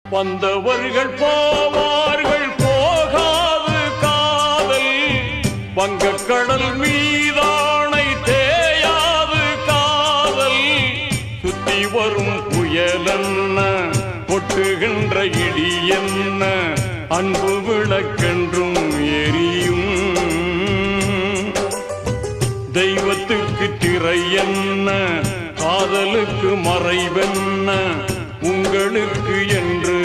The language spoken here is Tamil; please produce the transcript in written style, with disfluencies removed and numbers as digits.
வந்தவர்கள் போவார்கள் போகாது காதல், வங்கக்கடல் மீதானை தேயாது காதல். சுத்தி வரும் புயலென்ன, கொட்டுகின்ற இடி என்ன, அன்பு விளக்கென்றும் எரியும். தெய்வத்துக்கு திரை என்ன, காதலுக்கு மறைவென்ன, உங்களுக்கு என்று